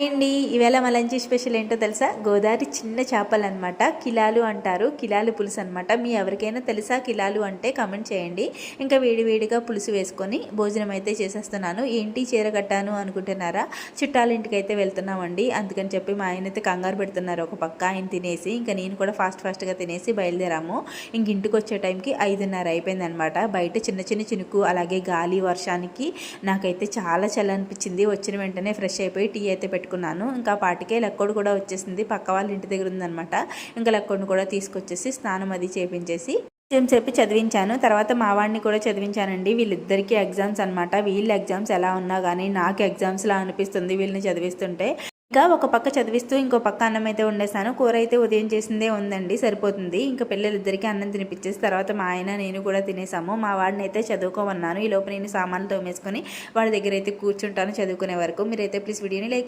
అండి ఈవేళ మా లంచ్ స్పెషల్ ఏంటో తెలుసా? గోదావరి చిన్న చేపలు అనమాట. కిలాలు అంటారు. కిలాలు పులుసు అనమాట. మీ ఎవరికైనా తెలుసా కిలాలు అంటే కామెంట్ చేయండి. ఇంకా వేడివేడిగా పులుసు వేసుకొని భోజనం అయితే చేసేస్తున్నాను. ఏంటి చీర కట్టాను అనుకుంటున్నారా? చుట్టాల ఇంటికి అయితే వెళ్తున్నామండి. అందుకని చెప్పి మా ఆయన అయితే కంగారు పెడుతున్నారు. ఒక పక్క ఆయన తినేసి ఇంకా నేను కూడా ఫాస్ట్గా తినేసి బయలుదేరాము. ఇంక ఇంటికి వచ్చే టైంకి 5:30 అయిపోయింది అనమాట. బయట చిన్న చిన్న చినుకు అలాగే గాలి వర్షానికి నాకైతే చాలా చలి అనిపించింది. వచ్చిన వెంటనే ఫ్రెష్ అయిపోయి టీ అయితే పెట్టుకున్నాను. ఇంకా పాటికే లెక్కోడు కూడా వచ్చేసింది. పక్క వాళ్ళ ఇంటి దగ్గర ఉందనమాట. ఇంకా లెక్కోడిని కూడా తీసుకొచ్చేసి స్నానం అది చేపించేసి చెప్పి చదివించాను. తర్వాత మా వాడిని కూడా చదివించానండి. వీళ్ళిద్దరికీ ఎగ్జామ్స్ అనమాట. వీళ్ళ ఎగ్జామ్స్ ఎలా ఉన్నా కానీ నాకు ఎగ్జామ్స్లా అనిపిస్తుంది వీళ్ళని చదివిస్తుంటే. ఇంకా ఒక పక్క చదివిస్తూ ఇంకో పక్క అన్నం అయితే వండేసాను. కూర అయితే ఉదయం చేసిందే ఉందండి, సరిపోతుంది. ఇంకా పిల్లలిద్దరికీ అన్నం తినిపించేసి తర్వాత మా ఆయన నేను కూడా తినేసాము. మా వాడిని అయితే చదువుకోమన్నాను. ఈ లోపు నేను సామాన్లు తోమేసుకొని వాడి దగ్గర అయితే కూర్చుంటాను చదువుకునే వరకు. మీరైతే ప్లీజ్ వీడియోని లైక్